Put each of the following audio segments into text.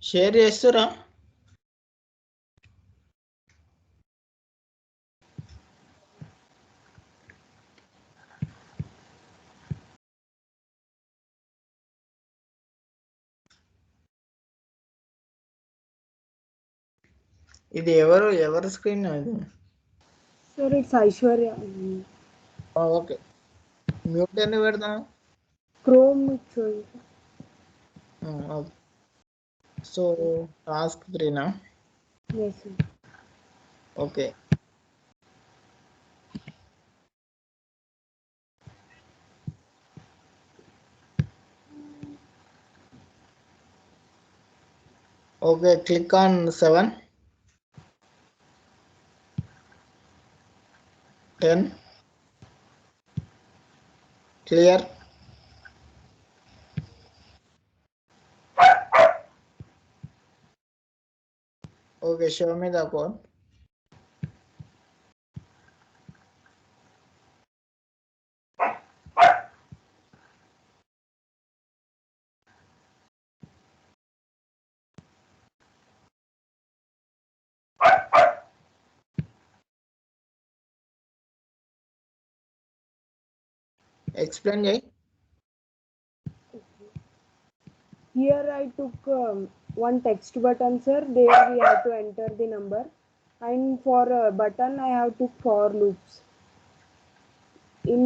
Share చేస్తురా? ఇది ఎవరు screen ఇది? Sir, it's Aishwarya. Okay, mute ఎందుకు పెడతాను? Chrome showing. Okay. So task 3నా? Yes, sir. Okay. Okay, click on 7, 10, clear. Okay, show me the code. Explain, Jay. Here I took one text button, sir. There we have to enter the number, and for button I have took for loops. In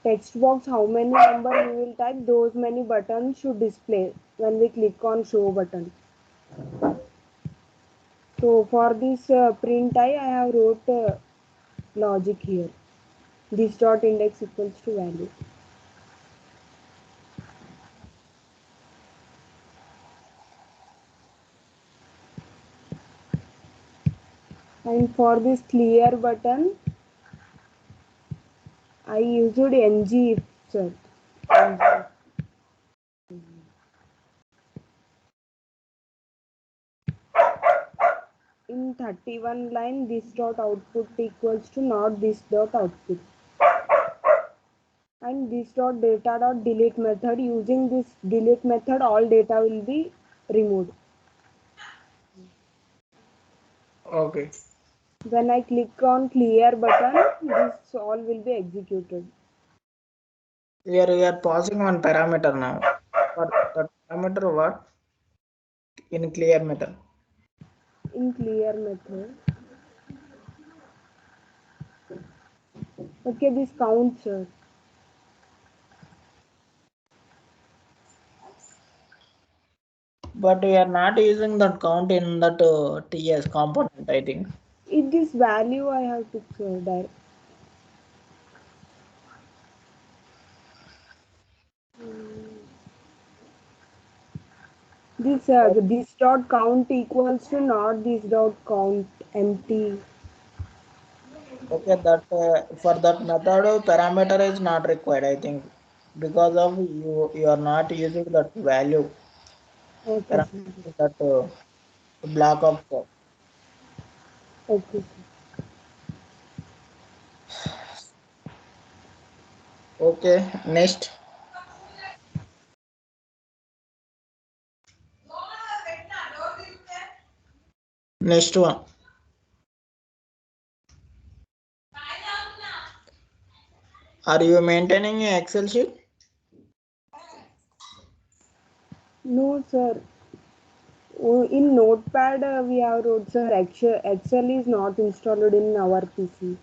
text box, how many number we will type, those many buttons should display when we click on show button. So for this print I have wrote logic here. This dot index equals to value. And for this clear button, I used ng if, sir. In 31 line, this dot output equals to not this dot output. And this dot data dot delete method, using this delete method all data will be removed. Okay. When I click on clear button, this all will be executed. Here we are passing one parameter now. For that parameter what? In clear method. In clear method. Okay, this counts, sir. But we are not using that count in that TS component, I think. If this value I have to direct. This dot count equals to not this dot count empty. Okay, that for that method parameter is not required, I think, because of you are not using that value. Okay, sir. That block of code. Okay, sir. Okay, next. Next one. Are you maintaining an Excel sheet? No, sir. In Notepad we have wrote, sir. Excel is not installed in our PC.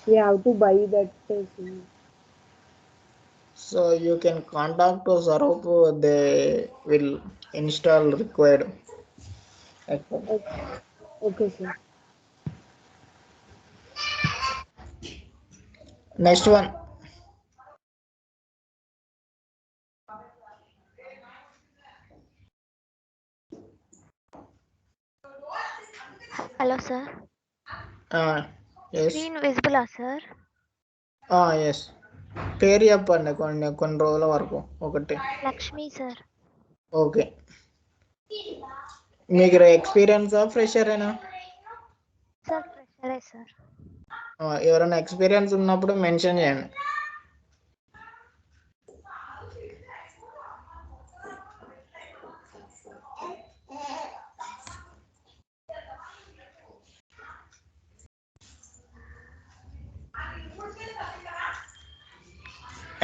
We have to buy that. So you can contact to Sarup, they will install required Excel. Okay, sir. Next one. Hello, sir. Yes. Screen visible, sir? Yes. పేరు చెప్పండి కొన్ని రోజుల వరకు ఒకటి. Lakshmi sir. Okay, మీకు experience fresher అయినా? Sir ఫ్రెషరే sir. ఎవరైనా ఎక్స్పీరియన్స్ ఉన్నప్పుడు మెన్షన్ చేయండి.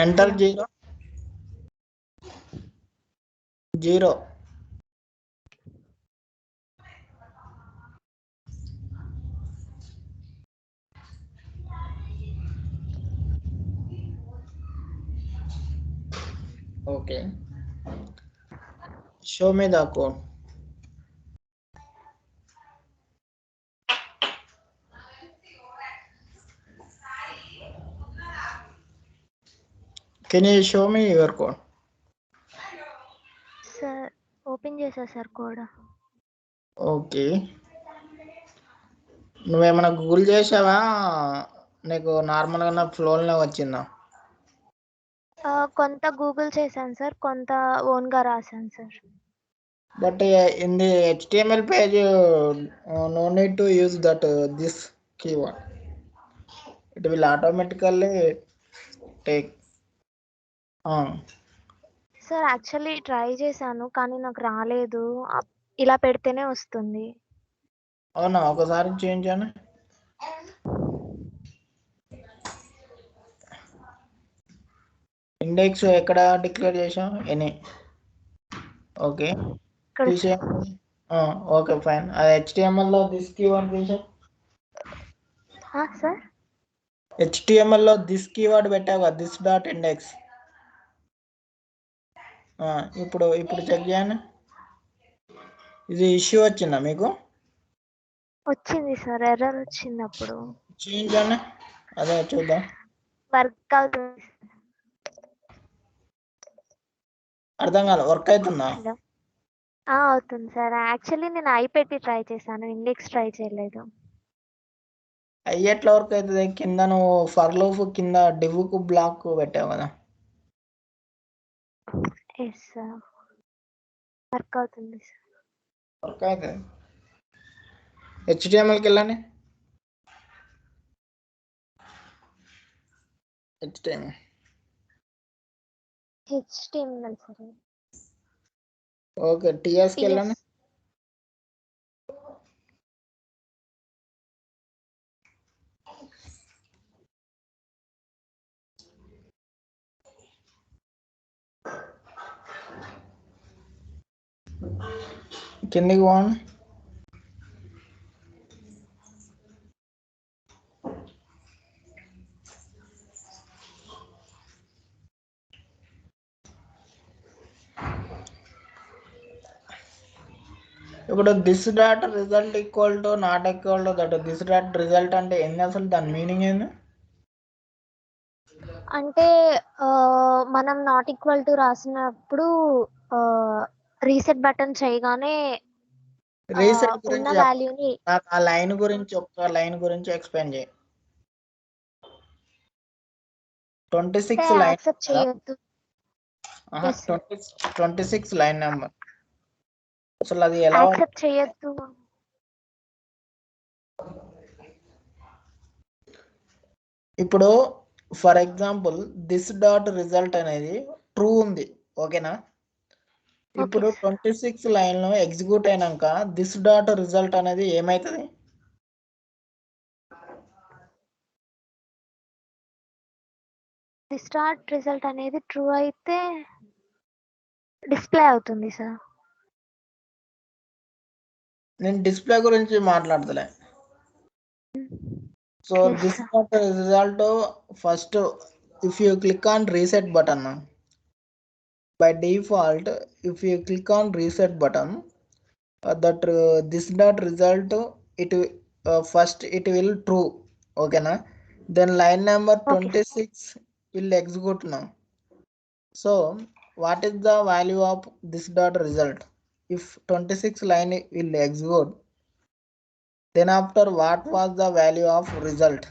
Enter Yeah. 0. Okay. Show me the code. Can you show me your code? Sir open చేసా సార్ కోడ్. ఓకే. నువ్వేమైనా గూగుల్ చేసావా, నీకు నార్మల్గా ఫ్లోలోనే వచ్చిందా? కొంత గూగుల్ చేశాను సార్, కొంత ఓన్గా రాశాను sir. But in the HTML page, no need to use this keyword. It will automatically take. Sir actually try చేశాను కానీ నాకు రాలేదు. ఇలా పెడితేనే వస్తుంది. అవునా, ఒకసారి చేంజ్ చేయను. ఇండెక్స్ ఎక్కడ డిక్లేర్ చేసాం? ఎనీ. ఓకే, ఇక్కడ తీసేయండి. Okay fine. అది హెచ్టిఎంఎల్లో దిస్ కీవర్డ్ తీసా. సార్ హెచ్టిఎంఎల్లో దిస్ కీవర్డ్ పెట్టావు కదా, దిస్ డాట్ ఇండెక్స్. ఇప్పుడు చెక్ చేయండి. ఇది ఇష్యూ వచ్చిందా మీకు? వచ్చింది సార్, ఎర్రర్ వచ్చింది. అప్పుడు చేంజ్ చేయండి, అదే చూద్దాం. వర్క్ అవుతుంది. అర్థం కాదు, వర్క్ అవుతుందా? హలో, అవుతుంది సార్. యాక్చువల్లీ నేను ఐ పెట్టి ట్రై చేశాను, ఇండెక్స్ ట్రై చేయలేదు. అయ్యి ఎట్లా వర్క్ అవుతుంది? కింద నువ్వు ఫర్ లూప్ కింద డివ్కు బ్లాక్ పెట్టావు కదా. ఎస్ సార్, వర్క్ అవుతుంది సార్. వర్క్ అవుతుంది. హెచ్టిఎంఎల్కి వెళ్ళండి. HTML sir. ఓకే, టిఎస్కి వెళ్ళండి. కిందికి పోండి. ఇప్పుడు this dot result equal to not equal to that. This dot result అంటే ఏంది అసలు? దాని మీనింగ్ ఏంది? అంటే మనం నాట్ ఈక్వల్ టు రాసినప్పుడు రీసెట్ బటన్ చేయగానే రీసెట్ ఉన్న గురించి వాల్యూని నాకు ఆ లైన్ గురించి ఒక్క లైన్ గురించి ఎక్స్ప్లెయిన్ చేయి. 26 లైన్ యాక్సెప్ట్ చేయొద్దు. 26 లైన్ నెంబర్. అసలు అది ఎలా యాక్సెప్ట్ చేయొద్దు. ఇప్పుడు for example this dot result అనేది ట్రూ ఉంది, ఓకేనా? ఇప్పుడు 26 లైన్లో ఎగ్జిక్యూట్ అయినాక దిస్ డాట్ రిజల్ట్ అనేది ఏమవుతుంది? దిస్ డాట్ రిజల్ట్ అనేది ట్రూ అయితే డిస్ప్లే అవుతుంది సార్. నేను డిస్ప్లే గురించి మాట్లాడతలే. So this dot result first if you click on reset button, by default if you click on reset button, this dot result it first it will true, okay na? Then line number 26 will execute now. So what is the value of this dot result? If 26 line will execute, then after what was the value of result?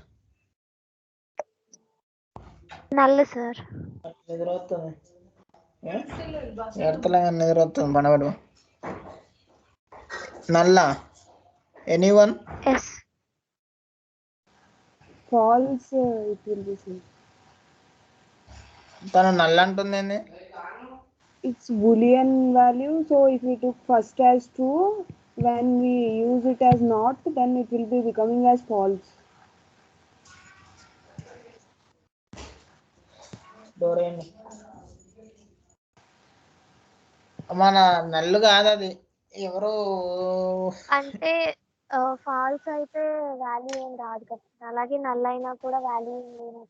Null sir. నిద్రొస్తుంది, ఎడతలే నిద్రొస్తుంది పనబడు. నల్లా? Anyone? Yes. False, it will be seen. తను నల్ల అంటుంది. It's boolean value, so if we took first as true, when we use it as not, then it will be becoming as false. Door వేయండి. మన నల్లు కాదు అది, ఎవరో అంటే falls అయితే వాల్యూ ఏం రాదు కదా, అలాగే నల్ అయినా కూడా వాల్యూ ఏం లేదు.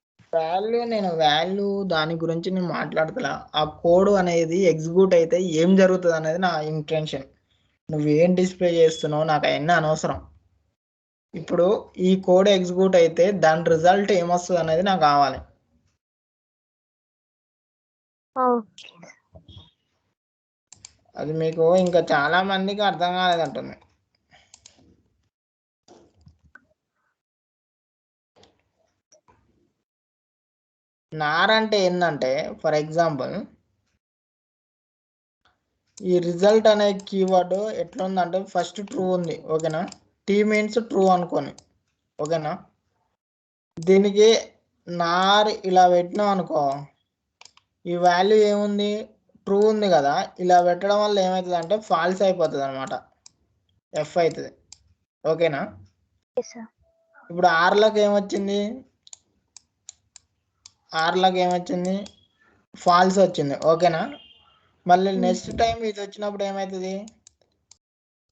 వాల్యూ దాని గురించి నేను మాట్లాడతలా. ఆ కోడ్ అనేది ఎగ్జిక్యూట్ అయితే ఏం జరుగుతుంది అనేది నా ఇంటెన్షన్. నువ్వేం డిస్ప్లే చేస్తున్నావు నాకు అవన్నీ అనవసరం. ఇప్పుడు ఈ కోడ్ ఎగ్జిక్యూట్ అయితే దాని రిజల్ట్ ఏమొస్తుంది అనేది నాకు కావాలి. అది మీకు ఇంకా చాలా మందికి అర్థం కాలేదంటుంది. నార్ అంటే ఏంటంటే, ఫర్ ఎగ్జాంపుల్ ఈ రిజల్ట్ అనే కీవర్డ్ ఎట్లా ఉందంటే ఫస్ట్ ట్రూ ఉంది, ఓకేనా. టీ మీన్స్ ట్రూ అనుకోని, ఓకేనా. దీనికి నార్ ఇలా పెట్టినాం అనుకో, ఈ వాల్యూ ఏముంది, ట్రూ ఉంది కదా. ఇలా పెట్టడం వల్ల ఏమవుతుంది అంటే ఫాల్స్ అయిపోతుంది అనమాట, ఎఫ్ అవుతుంది, ఓకేనా. ఇప్పుడు ఆర్లోకి ఏమొచ్చింది, ఫాల్స్ వచ్చింది, ఓకేనా. మళ్ళీ నెక్స్ట్ టైం ఇది వచ్చినప్పుడు ఏమవుతుంది,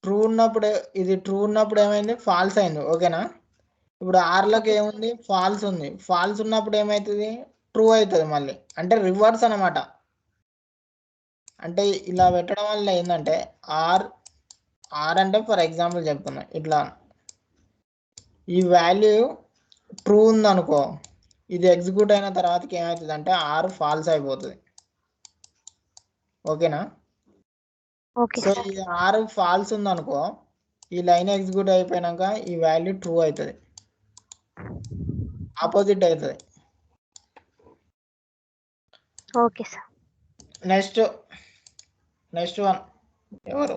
ట్రూ ఉన్నప్పుడు, ఇది ట్రూ ఉన్నప్పుడు ఏమైంది, ఫాల్స్ అయింది, ఓకేనా. ఇప్పుడు ఆర్లోకి ఏముంది, ఫాల్స్ ఉంది. ఫాల్స్ ఉన్నప్పుడు ఏమవుతుంది, ట్రూ అవుతుంది మళ్ళీ, అంటే రివర్స్ అనమాట. అంటే ఇలా పెట్టడం వల్ల ఏంటంటే ఆర్ అంటే ఫర్ ఎగ్జాంపుల్ చెప్తున్నా, ఇట్లా ఈ వాల్యూ ట్రూ ఉందనుకో, ఇది ఎగ్జిక్యూట్ అయిన తర్వాతకి ఏమవుతుంది అంటే ఆర్ ఫాల్స్ అయిపోతుంది, ఓకేనా. సో ఈ ఆర్ ఫాల్స్ ఉందనుకో, ఈ లైన్ ఎగ్జిక్యూట్ అయిపోయినాక ఈ వాల్యూ ట్రూ అవుతుంది, ఆపోజిట్ అవుతుంది. Okay sir. నెక్స్ట్ వన్ ఎవరు,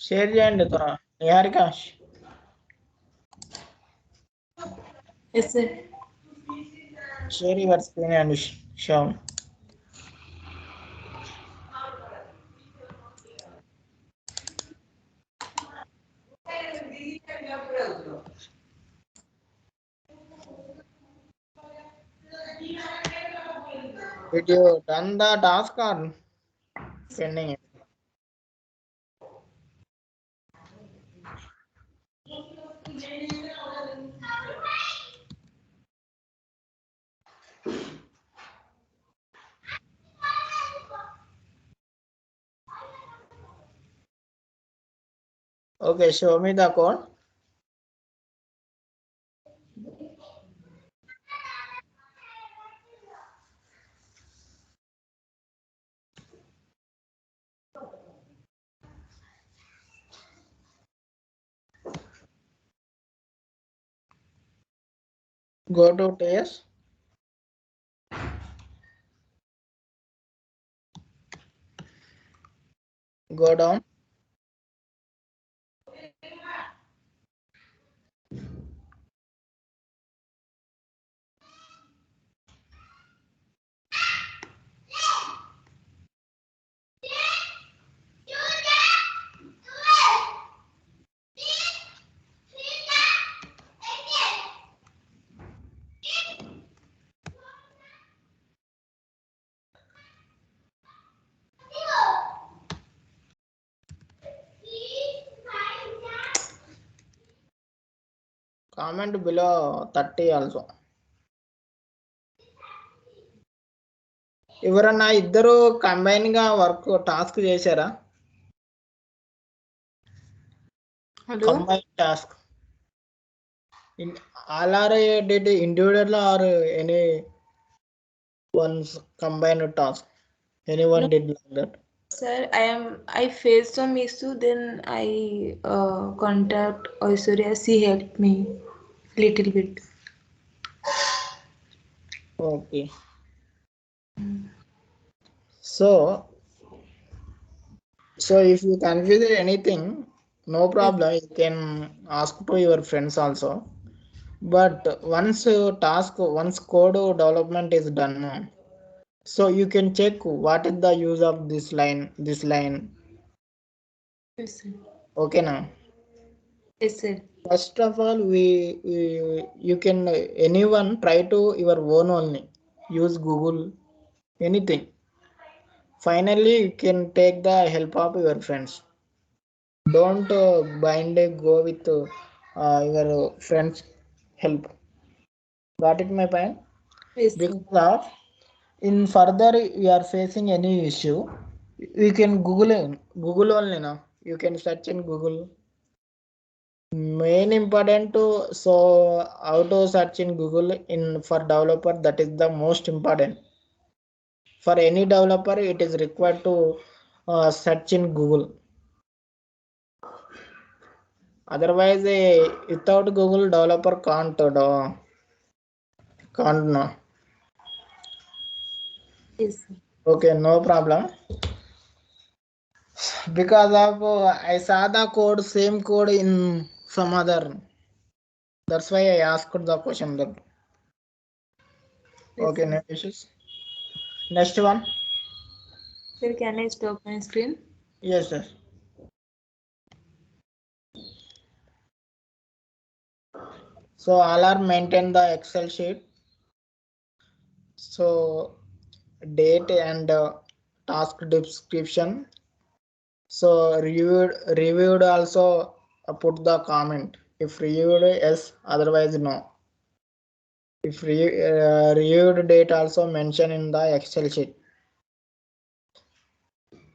షేర్ చేయండి త్వర, Niharika. Yes, sir. Share your screen and show. Did you done the task or pending it? Okay, show me the code. Go to test. Go down. Comment below 30 also. ఎవరన్నా ఇద్దరు combine గా work task చేశారా? Hello. Combined task. All are did individual or any one's combined task? Anyone No. did like that? Sir, I faced some issue, then I contact Aishwarya. She helped me little bit. Okay. So if you confuse anything, no problem, you can ask to your friends also. But once code development is done, so you can check what is the use of this line. Yes, sir. Okay now. Yes, sir. First of all, you can anyone try to your own only. Use Google, anything. Finally, you can take the help of your friends. Don't bind go with your friends' help. Got it, my point? Yes, sir. Because of in further you are facing any issue, you can Google only now. You can search in Google. Main important to so how to search in Google in for developer, that is the most important. For any developer, it is required to search in Google. Otherwise, without Google, developer can't know. Yes, sir. Okay, no problem. Because of I saw the code, same code in some other. That's why I asked the question. That Yes, okay, sir. no issues. Next one. Sir, can I stop my screen? Yes, sir. So all are maintain the Excel sheet. So date and task description. So reviewed also put the comment. If reviewed yes, otherwise no. If reviewed date also mention in the Excel sheet.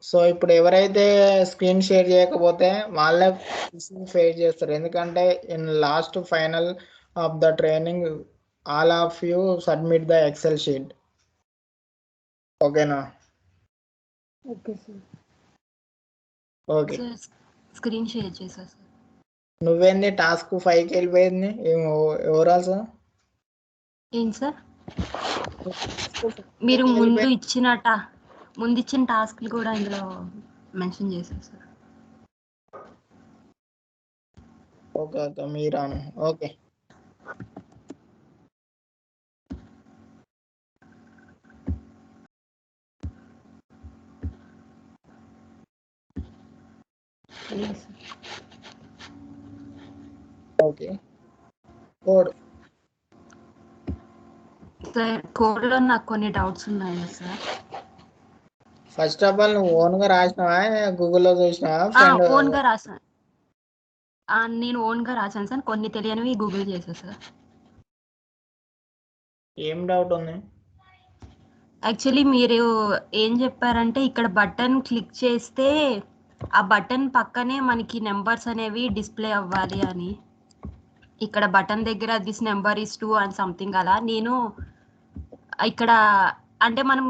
So ఇప్పుడు ఎవరైతే screen share చేయకపోతే వాళ్ళే face చేస్తారు. ఎందుకంటే in last final of the training all of you submit the Excel sheet. ఓకేనా? Okay sir. Okay. Screen share చేసా sir. నువ్వేంది task 5కి వెళ్ళిపోయింది ఓవరాల్ సార్? ఏంటి సార్? మీరు ముందు ఇచ్చిన టాస్క్లు కూడా ఇందులో మెన్షన్ చేశారు సార్. ఓకే ఓకే మీరాను. Okay okay. కోడ్ సార్ కోడ్లో నాకు కొన్ని డౌట్స్ ఉన్నాయి సార్. ఫస్ట్ ఆఫ్ ఆల్ నువ్వు ఓన్గా రాసినావా గూగుల్లో చూసినావా? ఓన్గా రాసాను. నేను ఓన్గా రాశాను సార్. కొన్ని తెలియనివి గూగుల్ చేసా సార్. ఏం డౌట్ ఉంది? యాక్చువల్లీ మీరు ఏం చెప్పారంటే ఇక్కడ బటన్ క్లిక్ చేస్తే ఆ బటన్ పక్కనే మనకి నెంబర్స్ అనేవి డిస్ప్లే అవ్వాలి అని. ఇక్కడ బటన్ దగ్గర this number is 2 and something అలా. నేను ఇక్కడ అంటే మనం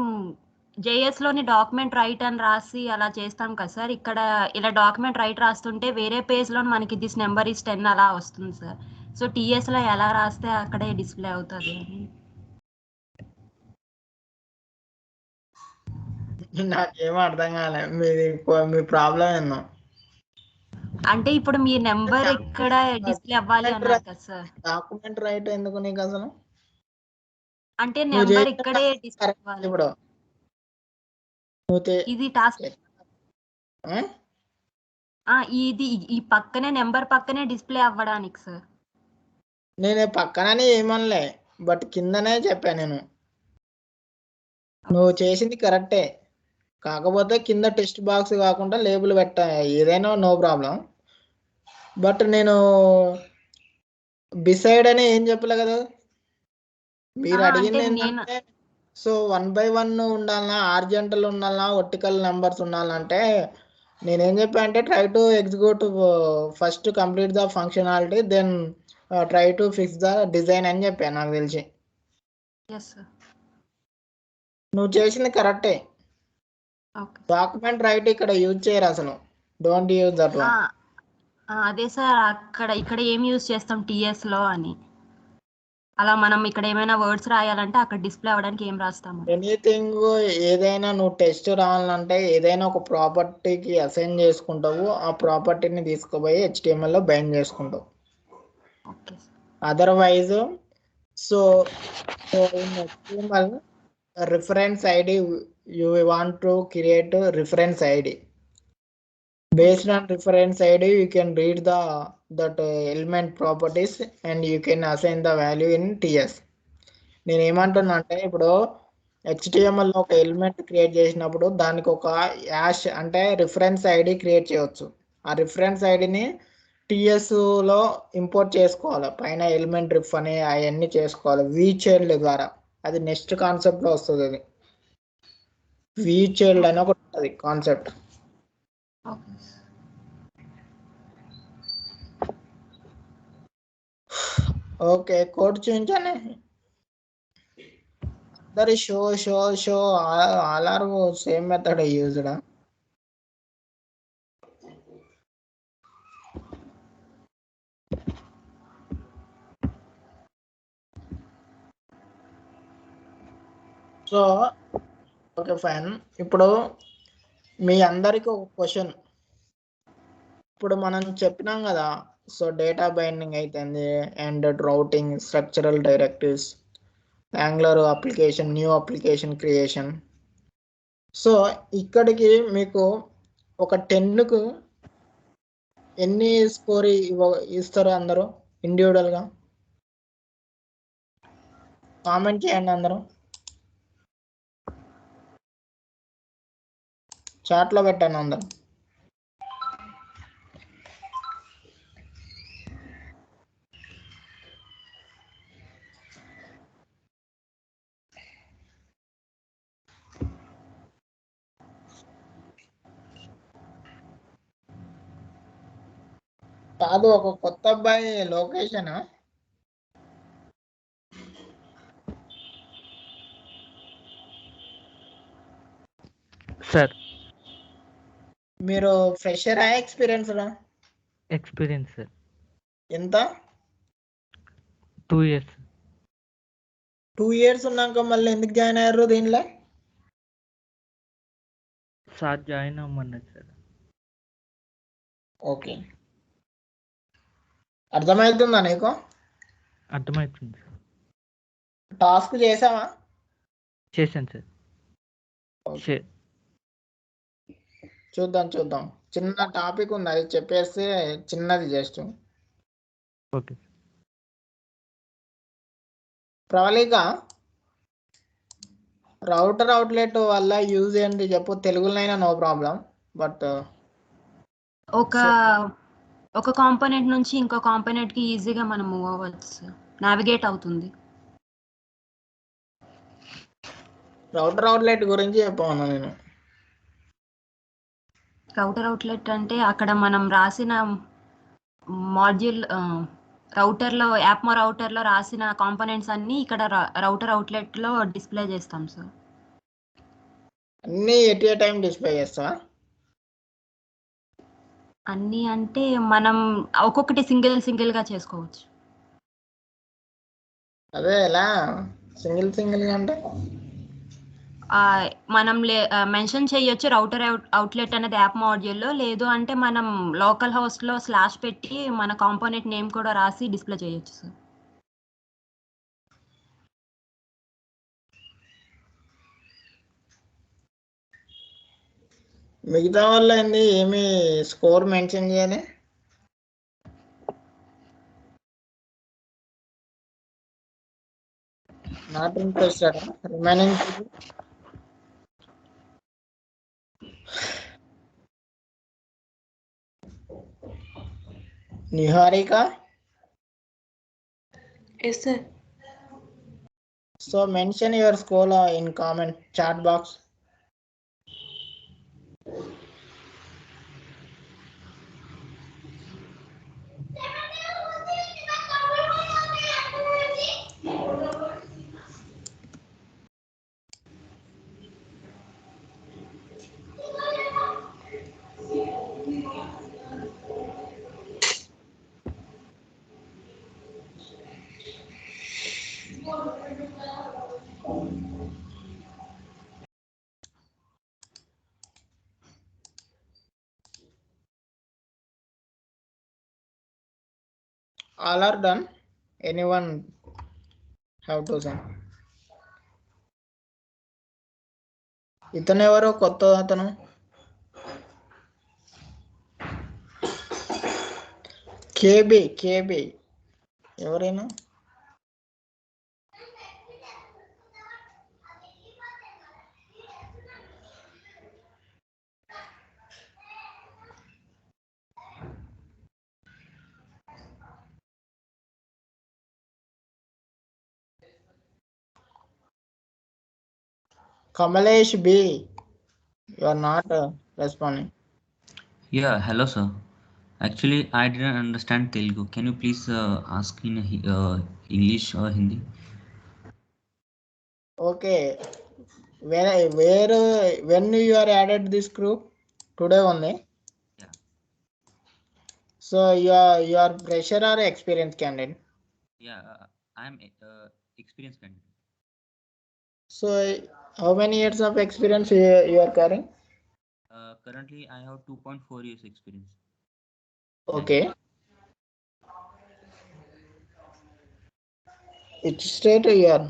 జేఎస్లోని డాక్యుమెంట్ రైట్ అని రాసి అలా చేస్తాం కదా సార్. ఇక్కడ ఇలా డాక్యుమెంట్ రైట్ రాస్తుంటే వేరే పేజ్లో మనకి దిస్ నెంబర్ ఈస్ 10 అలా వస్తుంది సార్. సో టీఎస్లో ఎలా రాస్తే అక్కడే డిస్ప్లే అవుతుంది అని. నాకేమో అర్థం కాలే మీ ప్రాబ్లం ఏందో. అంటే ఇప్పుడు మీ నెంబర్ ఎక్కడ డిస్ప్లే అవ్వాలి అన్నారు కదా సార్. డాక్యుమెంట్ రైట్ ఎందుకు నీకు అసలు? అంటే నెంబర్ ఇక్కడే డిస్ప్లే అవ్వాలి. ఇప్పుడు ఇది టాస్క్ ఇది ఈ పక్కనే నెంబర్ పక్కనే డిస్ప్లే అవ్వడానికి సార్. నేను పక్కననే ఏమనలే, బట్ కిందనే చెప్పా నేను. నువ్వు చేసింది కరెక్టే, కాకపోతే కింద టెక్స్ట్ బాక్స్ కాకుండా లేబుల్ పెట్టా ఏదైనా నో ప్రాబ్లం. బట్ నేను బిసైడ్ అని ఏం చెప్పలే కదా. మీరు అడిగింది ఏంటంటే సో 1 by 1 ఉండాలన్నా, ఆర్జెంటల్ ఉండాలన్నా, వర్టికల్ నెంబర్స్ ఉండాలంటే నేనేం చెప్పా అంటే try to execute first complete the functionality then try to fix the design అని చెప్పాను. నాకు తెలిసి నువ్వు చేసింది కరెక్టే. డాక్యుమెంట్ రైట్ ఇక్కడ యూజ్ చేయరు అసలు. Don't use that one. అదే సార్, ఇక్కడ ఏం యూజ్ చేస్తాం టీఎస్ లో అని. అలా మనం ఇక్కడ ఏమైనా వర్డ్స్ రాయాలంటే అక్కడ డిస్ప్లే అవ్వడానికి ఏం రాస్తాము? ఎనీథింగ్ ఏదైనా నువ్వు టెస్ట్ రావాలంటే ఏదైనా ఒక ప్రాపర్టీకి అసైన్ చేసుకుంటావు. ఆ ప్రాపర్టీని తీసుకుపోయి HTML లో బైండ్ చేసుకుంటావు. Otherwise so in HTML reference ID you want to create a reference ID. Based on reference ID you can read the that element properties and you can assign the value in TS. నేను ఏమంటున్నా అంటే ఇప్పుడు HTML లో ఒక element create చేసినప్పుడు దానికి ఒక ash అంటే రిఫరెన్స్ ఐడి క్రియేట్ చేయవచ్చు. ఆ రిఫరెన్స్ ఐడిని టీఎస్లో ఇంపోర్ట్ చేసుకోవాలి. పైన ఎలిమెంట్ రిఫ్ అని అవన్నీ చేసుకోవాలి వి చైల్డ్ ద్వారా. అది నెక్స్ట్ కాన్సెప్ట్లో వస్తుంది. అది వి చైల్డ్ అని ఒకటి ఉంటుంది కాన్సెప్ట్. ఓకే, కోడ్ చూపించానే అందరి show all are same method used. So okay fine. ఇప్పుడు మీ అందరికి ఒక క్వశ్చన్. ఇప్పుడు మనం చెప్పినాం కదా, సో డేటా బైండింగ్ అయితుంది and routing, structural directives, angular application, new application creation. So ఇక్కడికి మీకు ఒక 10కు ఎన్ని స్కోర్ ఇస్తారు అందరూ ఇండివిజువల్గా? కామెంట్ చేయండి అందరూ, చాట్లో పెట్టండి అందరూ. కాదు, ఒక కొత్త అబ్బాయి లొకేషన్. సార్ మీరు ఫ్రెషరా ఎక్స్పీరియన్స్డా? Experience sir. ఎంత? 2 years. 2 years ఉన్నాక మళ్ళీ ఎందుకు జాయిన్ అయ్యారు దీనిలో? సార్ జాయిన్ అవ్వమన్నారు సార్. ఓకే, అర్థమవుతుందా నీకు? అర్థమవుతుంది సార్. టాస్క్ చేసావా? చేశాను సార్. చూద్దాం. చిన్న టాపిక్ ఉంది, అది చెప్పేస్తే చిన్నది just. Okay. Pravalika, router outlet వల్ల యూజ్ ఏంటి చెప్పు, తెలుగులోనైనా నో ప్రాబ్లం. బట్ ఒక కాంపోనెంట్ నుంచి ఇంకో కాంపోనెంట్ కి ఈజీగా మనం మూవ్ అవ్వచ్చు, నావిగేట్ అవుతుంది. రౌటర్ అవుట్లెట్ గురించి చెప్పమన్నా నేను. రౌటర్ అవుట్లెట్ అంటే అక్కడ మనం రాసిన మాడ్యూల్ యాప్ రౌటర్లో రాసిన కాంపోనెంట్స్ అన్ని ఇక్కడ రౌటర్ అవుట్లెట్లో డిస్ప్లే చేస్తాం సార్. అన్నీ ఎట్ ఏ టైం డిస్ప్లే చేస్తావా? అన్నీ అంటే మనం ఒక్కొక్కటి సింగిల్గా చేసుకోవచ్చు. అదే ఎలా సింగిల్గా అంటే మనం మెన్షన్ చేయొచ్చు రౌటర్ అవుట్లెట్ అనేది యాప్ మాడ్యూల్లో, లేదు అంటే మనం లోకల్ హోస్ట్లో స్లాష్ పెట్టి మన కాంపోనెంట్ నేమ్ కూడా రాసి డిస్ప్లే చేయొచ్చు సార్. మిగతా వల్ల ఏంది ఏమి స్కోర్ మెన్షన్ చేయని? Not interested remaining Niharika. Yes, sir. So mention your score in comment chat box. All are done. Anyone have to say? ఇతను ఎవరో కొత్త అతను. కేబీ ఎవరైనా Kamalesh B, you are not responding. Yeah, hello, sir. Actually, I didn't understand Telugu. Can you please ask in English or Hindi? Okay, when you are added this group today only? Yeah. So you are fresher or experienced candidate? Yeah, I'm experienced candidate. So how many years of experience you are carrying? Currently, I have 2.4 years experience. Okay. Which state you are?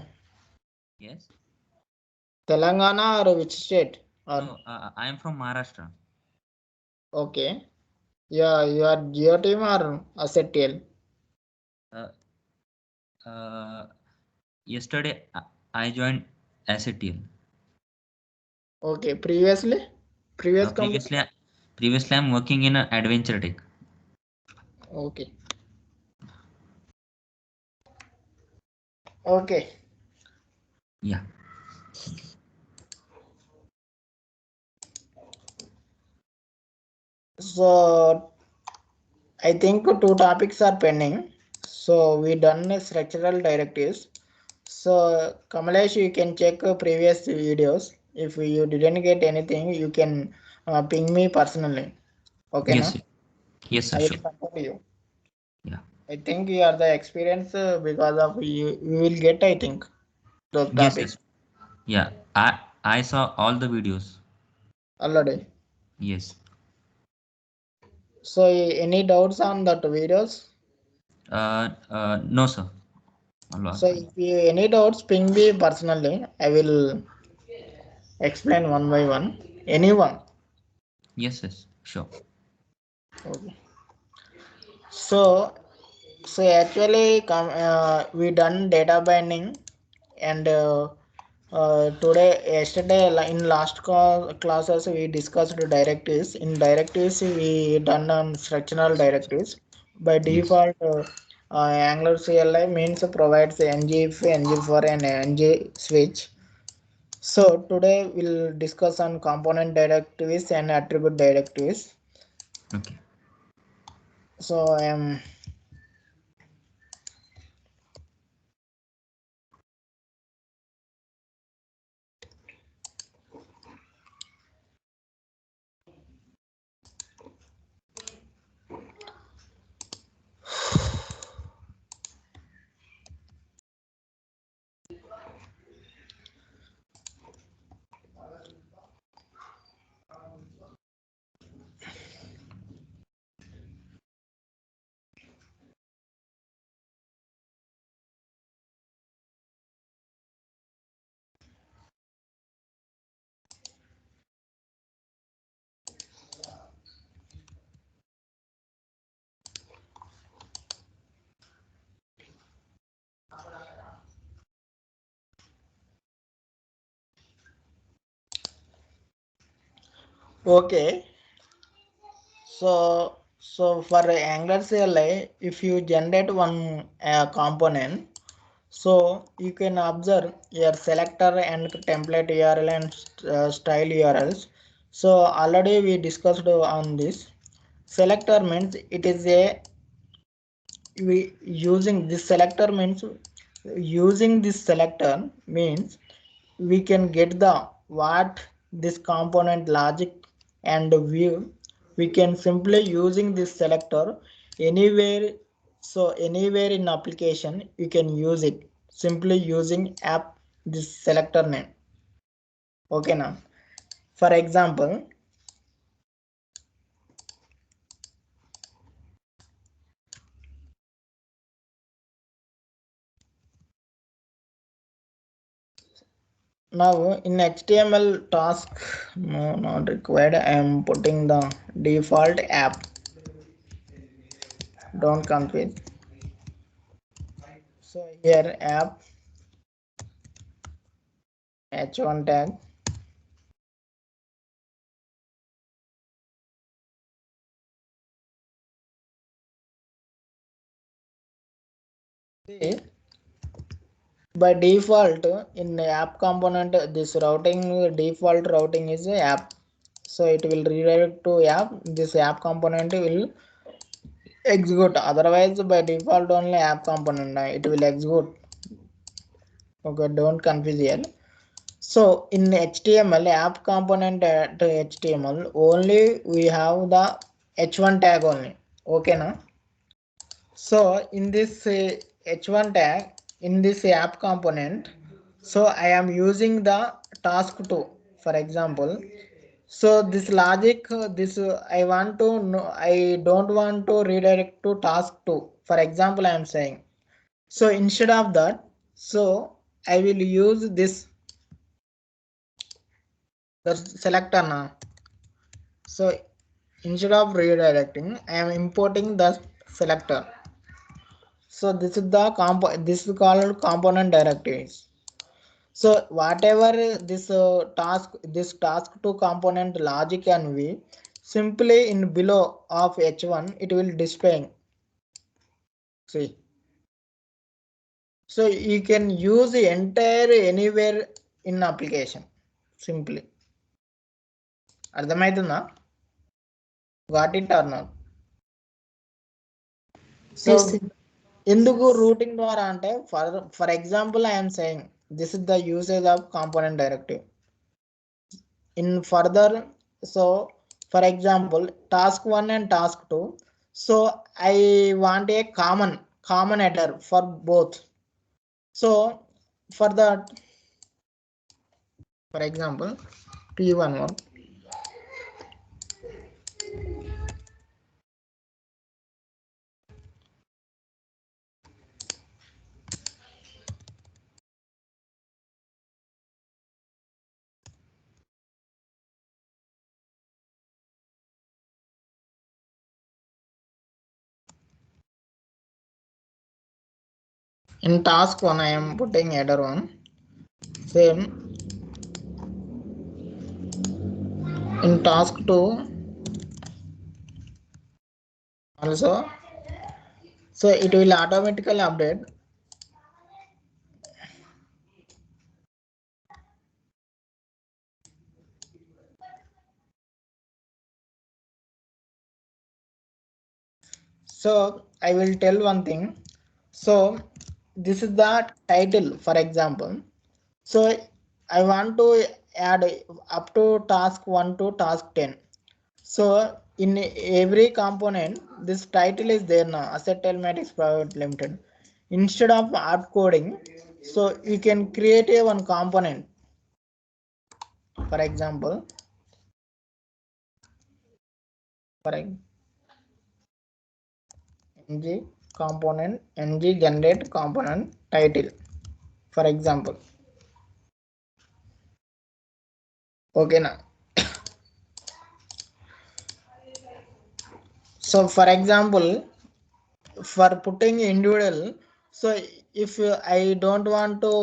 Yes. Telangana or which state? Or No, I am from Maharashtra. okay. Yeah, you are Geo team or Asset TL? Yesterday, I joined SATL. Okay, previous company? Previously, I'm working in Adventure Tech. Okay. Okay. Yeah. So I think two topics are pending. So we done structural directives. So Kamalesh, you can check previous videos. If you didn't get anything, you can ping me personally. Okay, Yes, no? sir. Yes, sir. I will Sure. support you. Yeah. I think you are the experience because of you will get, I think, those Yes, topics yes. Yeah. I saw all the videos. already. Yes. So any doubts on that videos? No, sir. Allah So fine. if you any doubts, ping me personally. I will explain one by one. Anyone. Yes, yes. Sure. Okay. So actually, we done data binding, and yesterday in last classes we discussed directives. In directives, we done on structural directives. By Yes. default, Angular CLI means provides ngIf, ngFor, and ng switch. So today we'll discuss on component directives and attribute directives. Okay. So I am okay. So for Angular CLI, if you generate one component, so you can observe your selector and template URL and style URLs. So already we discussed on this. Selector means it is a we using this selector means using this selector means we can get the what this component logic and view. We can simply using this selector anywhere. So anywhere in application you can use it simply using app this selector name. Okay, now for example, now in HTML task, no, not required, I am putting the default app. don't confuse. So here app h1 tag, see, by default in the app component this routing default routing is a app, so it will redirect to app. This app component will execute, otherwise by default only app component it will execute. Okay, don't confuse here. So in html app component to html only we have the h1 tag only. Okay now, so in this h1 tag in this app component, so I am using the task2, for example. So this logic this I want to know, I don't want to redirect to task2, for example I am saying. So instead of that, so I will use this the selector now. So instead of redirecting I am importing the selector. So this is the this is called component directives. So whatever this task to component logic can be simply in below of h1 it will display. See, so you can use the entire anywhere in application simply. అర్థమవుతుందా? Got it or not? So Yes, sir. ఎందుకు routing ద్వారా అంటే for example I'm saying this is the usage of component directive in further. So for example task 1 and task 2, so I want a common header for both. So for that, for example p1 one, in task 1 I am putting header 1, same in task 2 also. So it will automatically update. So I will tell one thing. So this is the title, for example. So I want to add up to task 1 to task 10. So in every component this title is there now, asset telematics private limited. Instead of hard coding, so you can create a one component. For example, for ng component ng generate component title, for example. Okay now. So for example, for putting individual, so if I don't want to,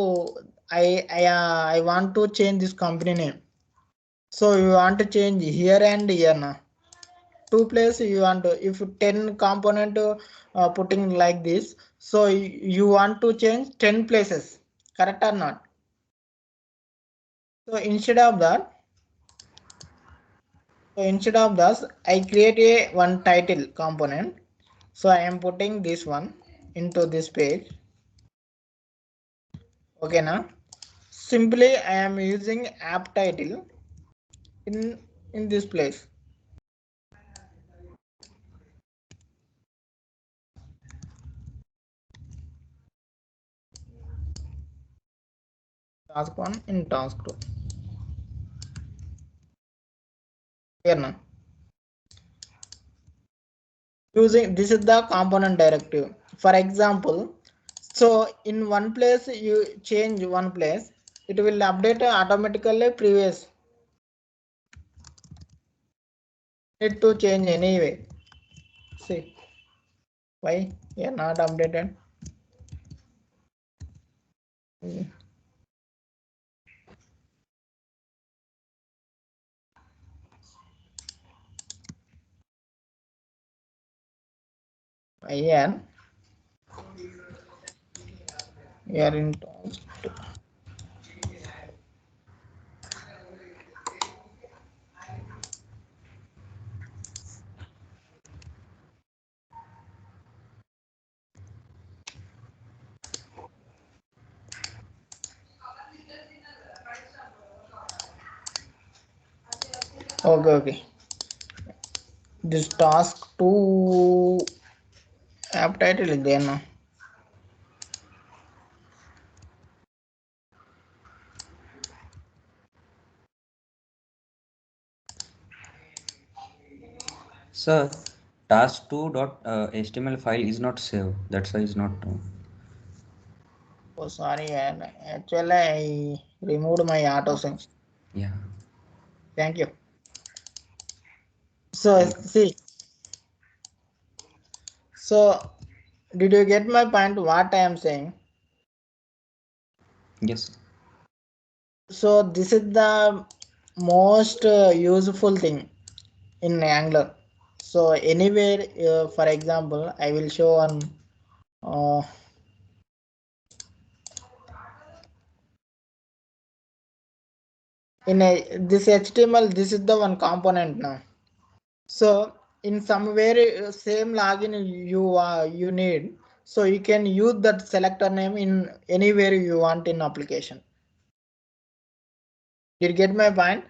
I want to change this company name. So you want to change here and here now, two place you want to, if 10 component putting like this, so you want to change 10 places, correct or not? So instead of that, I create a one title component. So I am putting this one into this page. Okay now, simply I am using app title in this place. Task 1 in task 2. Here now, using this is the component directive. For example, so in one place you change one place, it will update automatically previous, need to change anyway. See, Why you are not updated? Yeah, you are in task. Okay. This task 2 app title is there now. Sir, task2.html file is not saved. That's why it's not. Oh, sorry, actually I removed my auto sync. Yeah. Thank you. So Welcome. see, so did you get my point? What I am saying? Yes. So this is the most useful thing in Angular. So anywhere, for example, I will show on uh, in a this HTML. This is the one component now. So in somewhere same login you need, so you can use that selector name in anywhere you want in application. Did you get my point?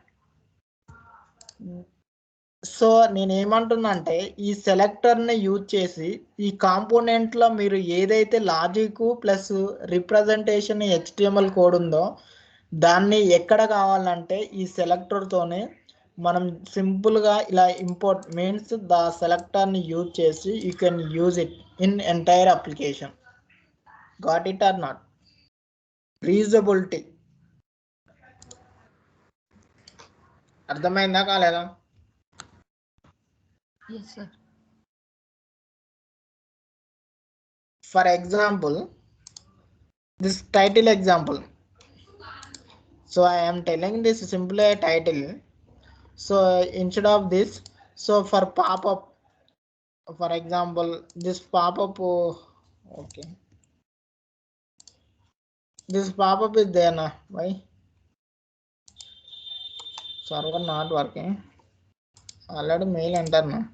So నేను ఏమంటున్నా అంటే ఈ సెలెక్టర్ని use చేసి ఈ కాంపోనెంట్లో మీరు ఏదైతే logic plus representation HTML code ఉందో దాన్ని ఎక్కడ కావాలంటే ఈ సెలెక్టర్తోనే మనం సింపుల్గా ఇలా ఇంపోర్ట్ మీన్స్ ద సెలెక్టర్ని యూజ్ చేసి you can use it in entire application. Got it or not? Reusability అర్థమైందా కాలేదా? Yes, sir. For example this title example, so I am telling this simply a title. So instead of this, so for pop-up, for example, this pop-up, okay, this pop-up is there now. Why server not working? Already mail enter now.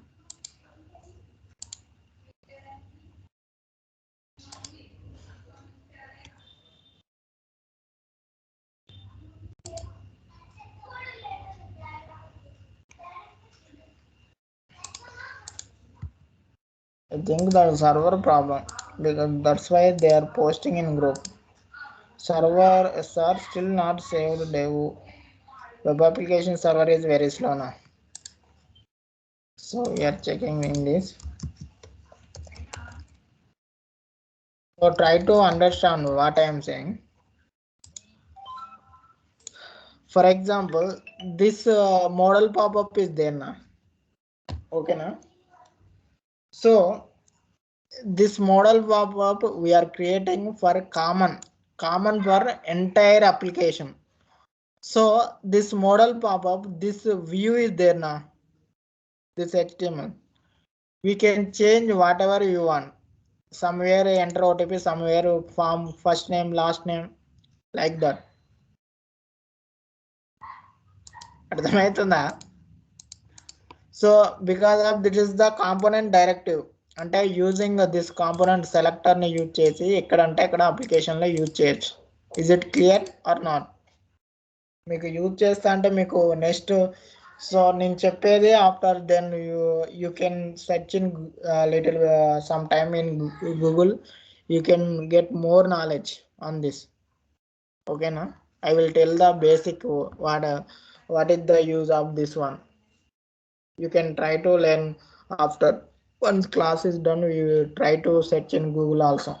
I think that is server problem, because that's why they are posting in group. Server SR still not saved dev. Web application server is very slow now. So we are checking in this. So try to understand what I am saying. For example, this model pop-up is there now. Okay now. So this model pop-up we are creating for common for entire application. So this model pop-up, this view is there now. This HTML we can change whatever you want. Somewhere enter OTP, somewhere form first name last name, like that. అర్థమవుతుందా? So because of that is the component directive, అంటే using this component సెలెక్టర్ని use చేసి ఎక్కడంటే ఇక్కడ అప్లికేషన్లో use చేయొచ్చు. Is it clear or not? మీకు use చేస్తా అంటే మీకు నెక్స్ట్, సో నేను చెప్పేది after then you can search in little some time in Google, you can get more knowledge on this. ఓకేనా? I will tell the basic what is the use of this one. You can try to learn after once class is done. We will try to search in Google also.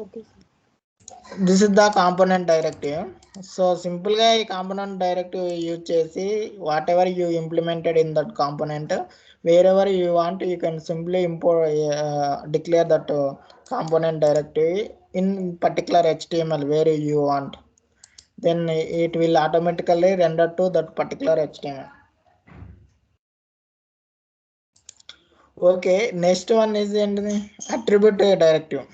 Okay, sir. This is the component directive. So సింపుల్గా ఈ component directive use చేసి what ever you implemented in that component wherever you want you can simply import declare that component directive in particular HTML where you want, then it will automatically render to that particular HTML. Okay, next one is attribute directive.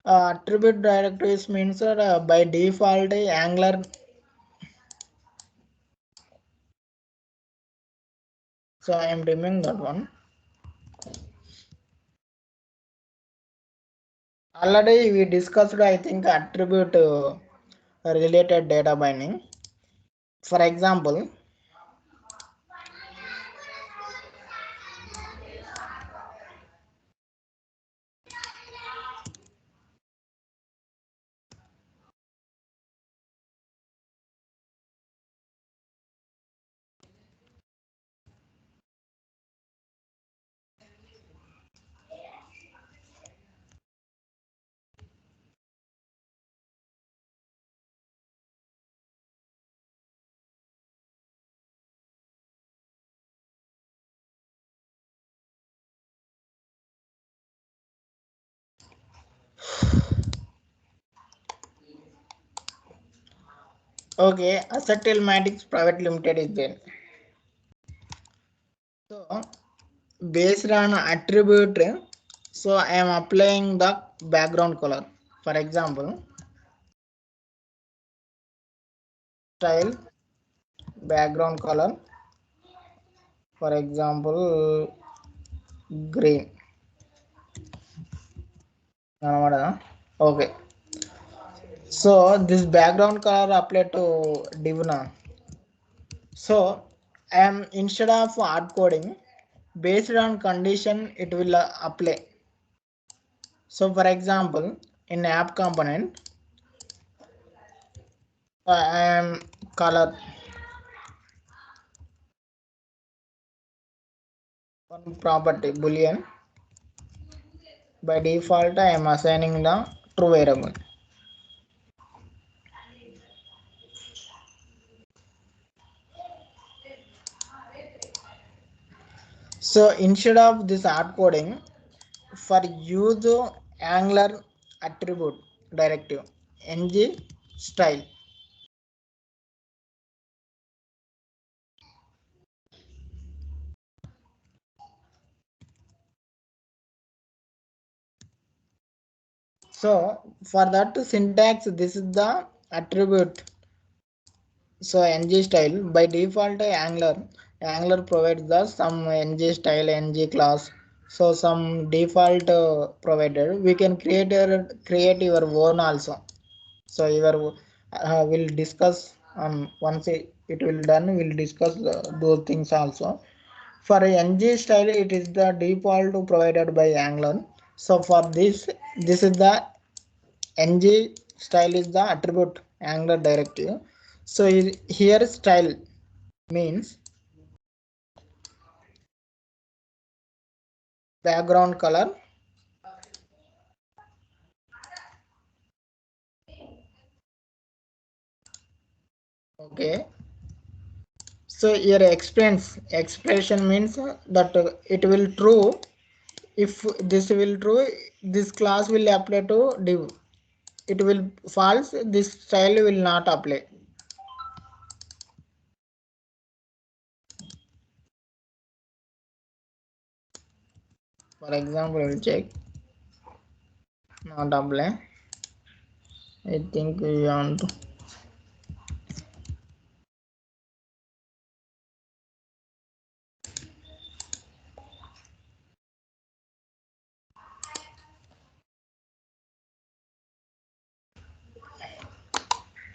Attribute directives means by default Angular. So I am removing that one. Already we discussed I think attribute related data binding. For example, okay, Asset Telematics Private Limited is there. So based on attribute, so I am applying the background color. For example, style background color, for example green. Okay, so this background color apply to divna. So I am instead of hard coding, based on condition it will apply. So for example, in app component I am color one property boolean. By default I am assigning the true variable. So instead of this hard coding, for use Angular attribute directive ng style. So for that syntax, this is the attribute. So ng style by default Angular provides the some ng style ng class. So some default provided we can create your own also. So your will discuss once it will done we'll discuss those things also. For ng style it is the default provided by Angular. So for this is the ng style is the attribute Angular directive. So here style means background color. Okay, so your expression means that it will true if this will true, this class will apply to div. It will false, this style will not apply. For example, I will check not apply. I think we want to.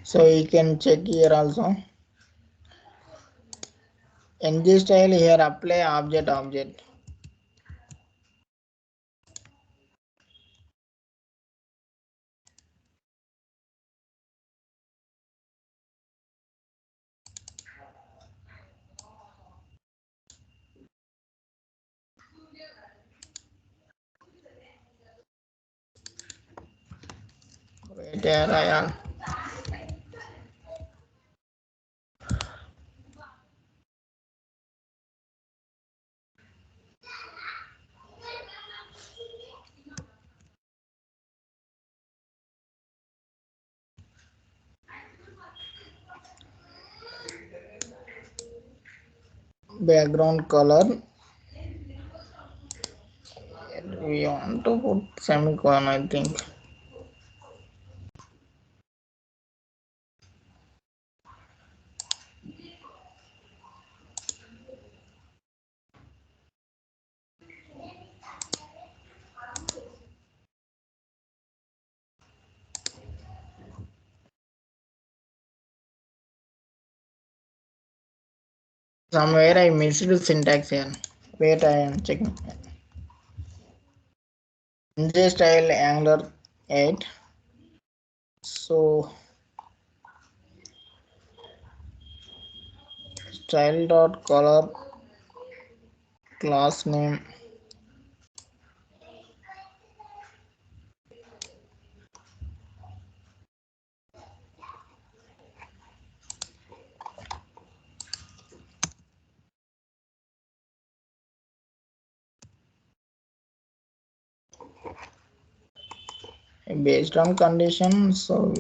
So you can check here also ng style here apply object. Wait here, Ryan. Background color. We want to put semicolon, I think. Somewhere I missed syntax here. Wait, I am checking. NJ style Angular 8. So style dot color class name. Based on condition, so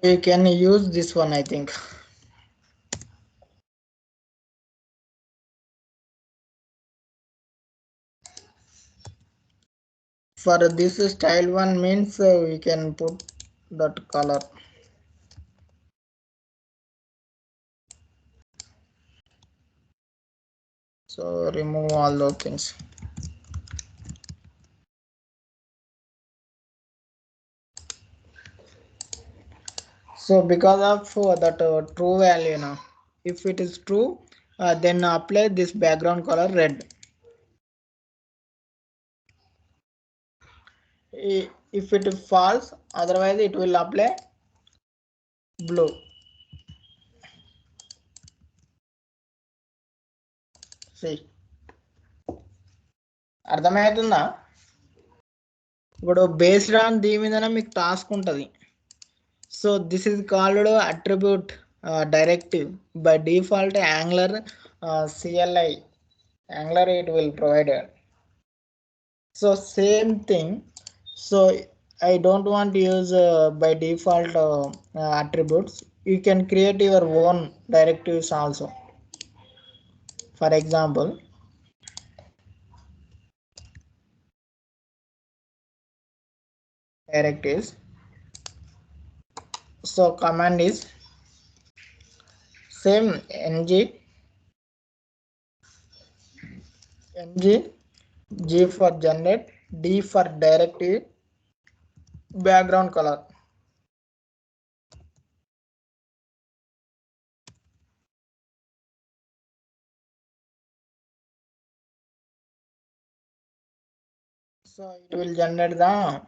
we can use this one, I think. For this style one means we can put that color. So remove all those things. So because of that true value now, if it is true, then apply this background color red. If it is false, otherwise it will apply blue. See, అర్థమవుతుందా? ఇప్పుడు based on దీని మీదనే మీకు task ఉంటుంది. So this is called attribute directive. By default Angular CLI Angular it will provide. So same thing. So I don't want to use by default attributes. You can create your own directives also. For example, directives. So command is same ng G for generate, D for directive, background color. So it will generate the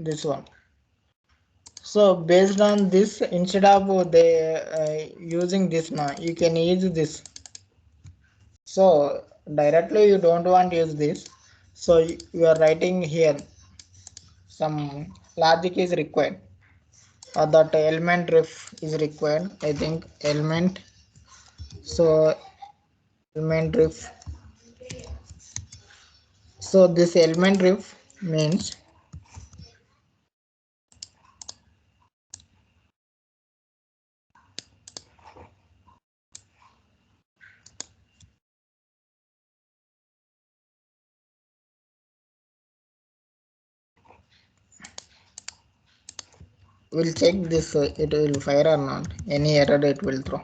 this one. So based on this, instead of they using this now, you can use this. So directly you don't want to use this. So you are writing here some logic is required. That element ref is required. I think element. So element ref. So this element ref means we'll check this it will fire or not. Any error it will throw.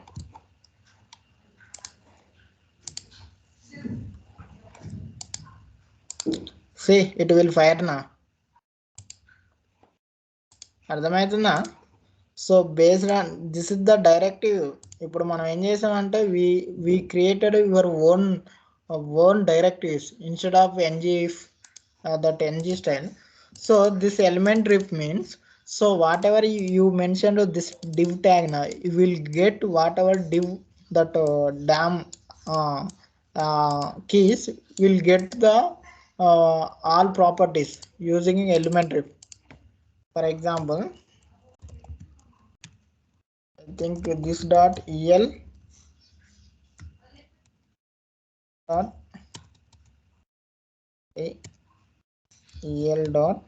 See it will fire now. అర్థమవుతుందా? So based on this is the directive. ఇప్పుడు మనం ఏం చేసామంటే we created your own directives instead of NG if that NG style. So this element rip means so whatever you mention this div tag now you will get whatever div that dam keys will get the all properties using element rip. For example, I think this dot el dot el dot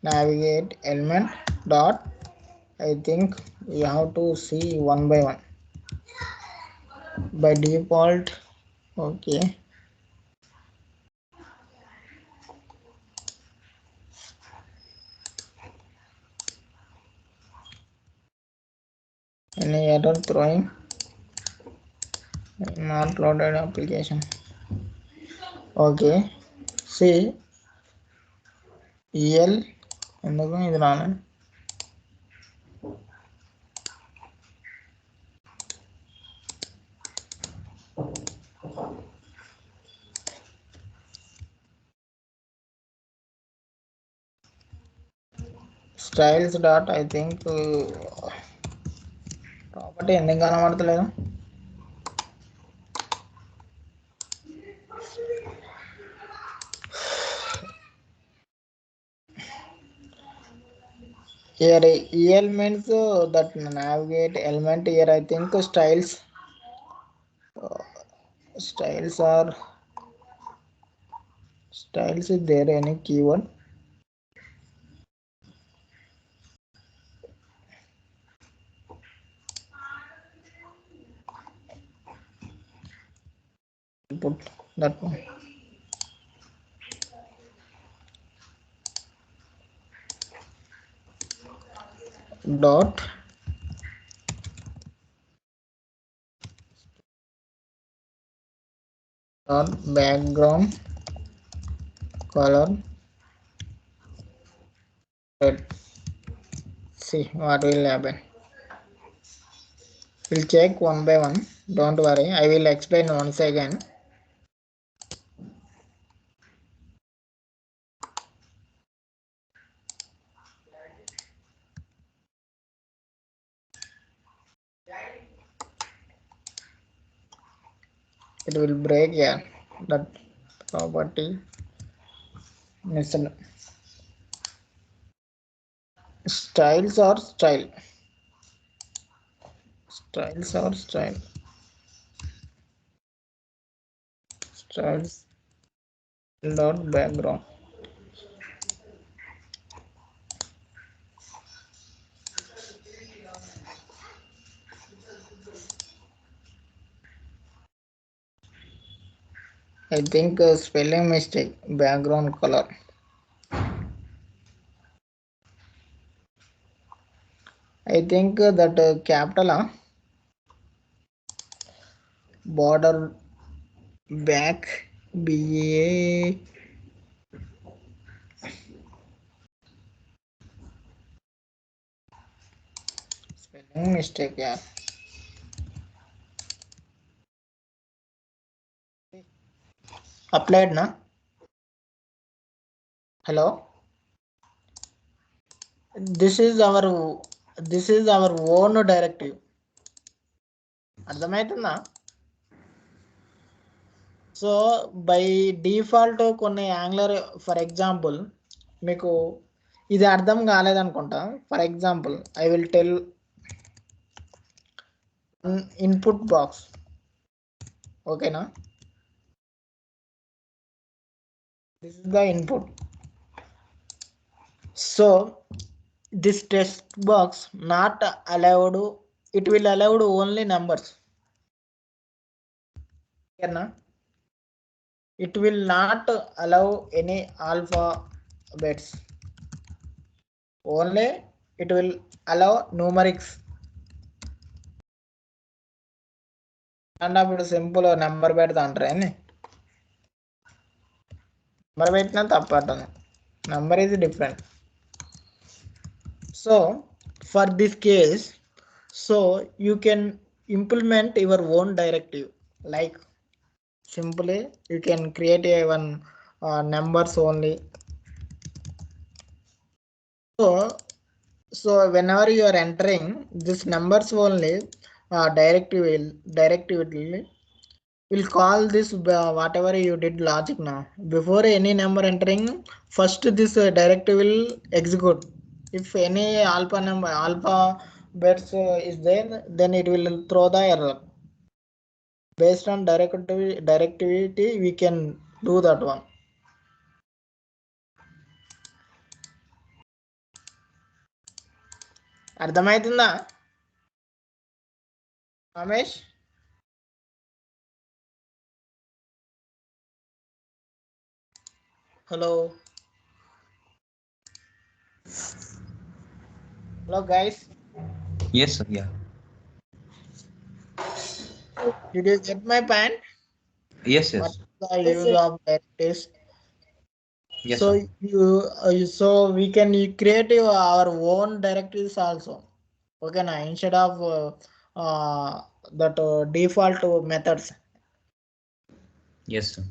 navigate element dot. I think you have to see one by one. By default, okay. Any error throwing? Not loaded application. Okay. See el ఎందుకు ఇది రాలే. Styles dot I think property ఎందుకు కనబడతలేదు. Here el means that navigate element. Here I think styles are styles. Is there any keyword? Put that one. Dot background color red. See what will happen. We'll check one by one. Don't worry, I will explain once again. It will break here. That property missing. Styles or style. Styles or style. Styles dot background. I think spelling mistake. Background color. I think that capital border back BA. Spelling mistake, yeah. Applied na. Hello. This is our own directive. అర్థమవుతుందా? So by default కొన్ని Angular, for example మీకు ఇది అర్థం కాలేదనుకుంటా. For example I will tell input box. ఓకేనా? This is the input. So this text box not allowed, it will allowed only numbers. It will not allow any alphabets, only it will allow numerics. And ఇప్పుడు simple number పెడతా అంటారు అని number పెట్టినా తప్పటను, number is different. So for this case, so you can implement your own directive, like simply you can create a one numbers only. So whenever you are entering this numbers only, directive will call this whatever you did logic now. Before any number entering, first this directive will execute. If any alpha bits is there, then it will throw the error. Based on directivity we can do that one. అర్థమవుతుందా Ramesh? Hello guys. Yes, sir. Yeah. Did you get my point? Yes, yes. What is the use of directives? Yes, So sir. so we can create our own directives also. Okay, na, instead of that default methods. Yes, sir.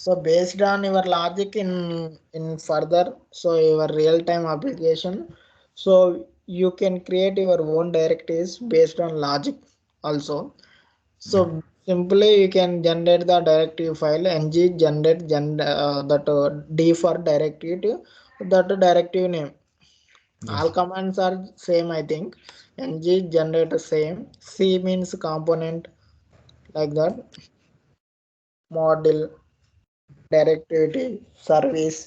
So based on your logic in further, so your real time application, so you can create your own directives based on logic also. So simply you can generate the directive file ng generate that d for directive, that directive name. Yes. All commands are same, I think. Ng generate same, c means component, like that. Model, directivity, service.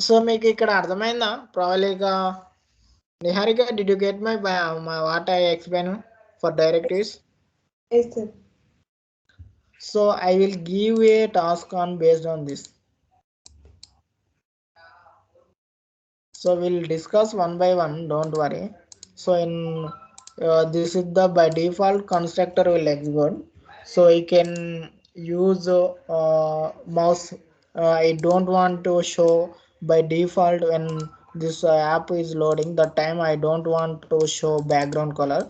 So మీకు ఇక్కడ అర్థమైందా? ప్రాబబ్లీగా Niharika, did you get my what I explain for directives? Yes, sir. So I will give a task on based on this. So we'll discuss one by one, don't worry. So in this is the by default constructor will execute. So you can use mouse. I don't want to show by default when this app is loading, the time I don't want to show background color.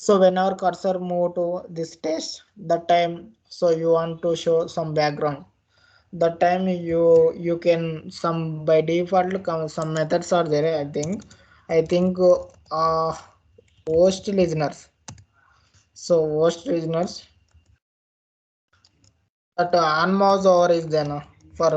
So when our cursor move to this test, that time, so you want to show some background, that time you can, some by default some methods are there, I think host listeners. So host listeners, that on mouse over is then for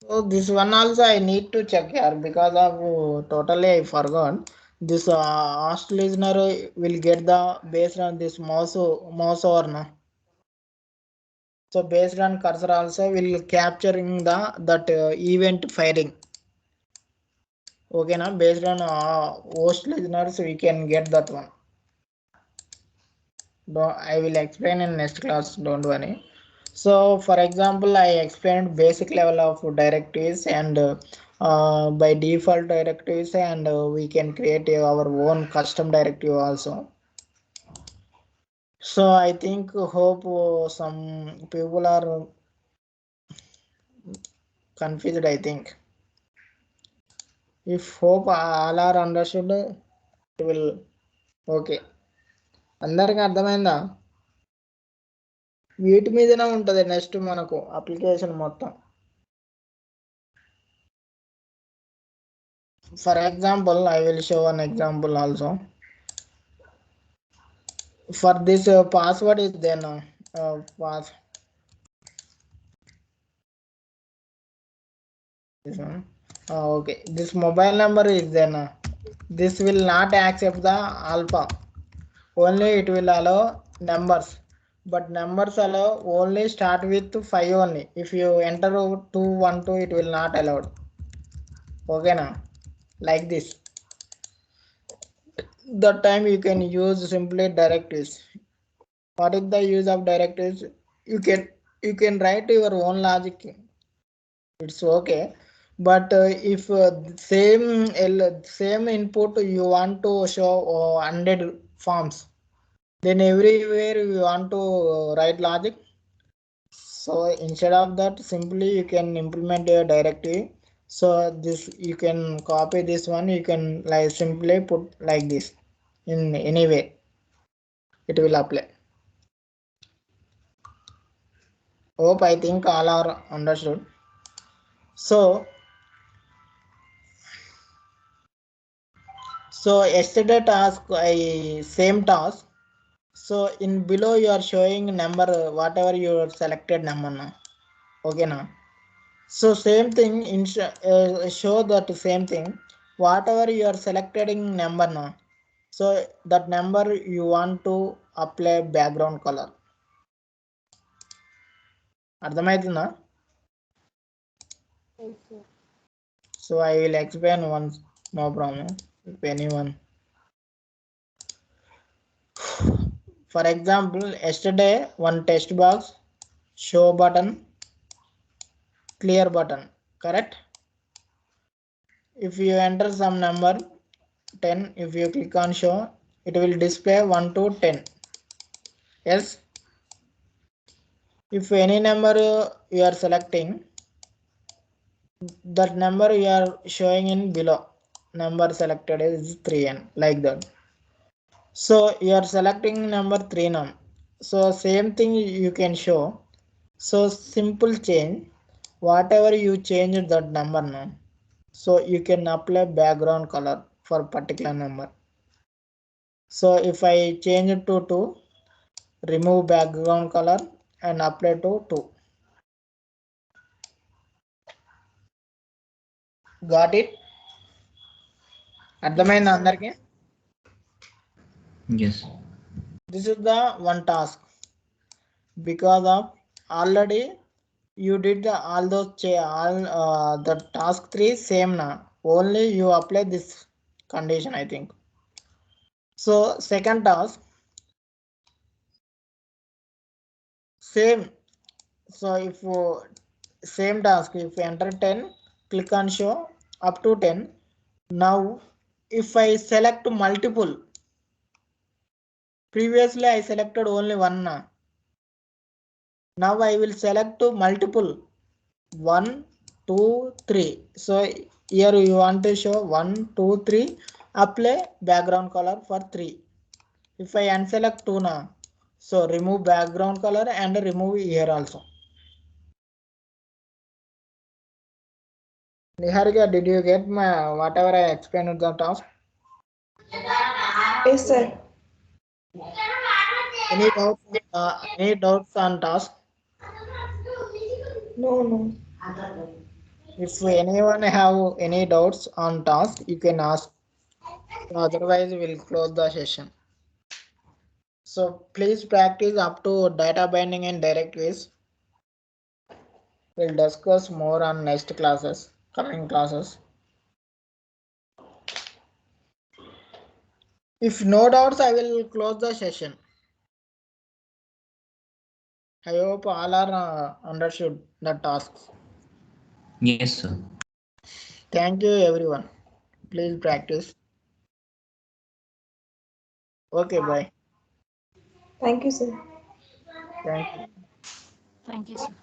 so this one also I need to check here, because of totally I forgot. This host listener will get the based on this mouse over now. So based on cursor also will capturing the that event firing. Okay, now based on host listeners we can get that one. I will explain in next class, don't worry. So for example, I explained basic level of directives and by default directives, and we can create our own custom directive also. So I think hope some people are confused. I think if hope all are understood, it will okay. అందరికి అర్థమైందా? వీటి మీదనే ఉంటుంది next మనకు application మొత్తం. For example, I will show an example also. For this password is there now. This one. Okay, this mobile number is there now. This will not accept the alpha. Only it will allow numbers. But numbers allow only start with 5 only. If you enter 212, it will not allowed. Okay now. Like this. That time you can use simply directives. What is the use of directives? You can write your own logic. It's okay, but if same input you want to show 100 forms, then everywhere you want to write logic. So instead of that, simply you can implement your directive. So this you can copy this one, you can like simply put like this in any way, it will apply. Hope I think all are understood. So yesterday task, I same task. So in below you are showing number, whatever your selected number now. Okay now. So same thing in show that same thing. Whatever you are selecting number now. So that number you want to apply background color. అర్థమవుతుందా? Yes, sir. So I will explain once, no problem. If anyone. For example, yesterday one text box, show button, clear button, correct? If you enter some number 10, if you click on show, it will display 1 to 10. Yes, if any number you are selecting, that number you are showing in below, number selected is 3n, like that. So you are selecting number 3 now. So same thing you can show. So simple change, whatever you change that number now, so you can apply background color for particular number. So if I change it to 2, remove background color and apply to 2. Got it? అర్థమైందా అందరికి? Yes. This is the one task. Because of already you did all those the task 3 same now. Only you apply this condition, I think. So second task, same. So if same task, if you enter 10, click on show up to 10. Now if I select multiple, previously I selected only one. Now I will select multiple 1, 2, 3. So here you want to show 1, 2, 3, apply background color for 3. If I unselect 2 now, so remove background color and remove here also. Niharika, did you get my whatever I explained the task? Yes, sir. Any doubts on task? No. If anyone have any doubts on task, you can ask. Otherwise, we'll close the session. So please practice up to data binding and directories. We'll discuss more on next classes, coming classes. If no doubts, I will close the session. I hope all are understood the tasks. Yes, sir. Thank you, everyone. Please practice. Okay, bye. Thank you, sir. Thank you. Thank you sir.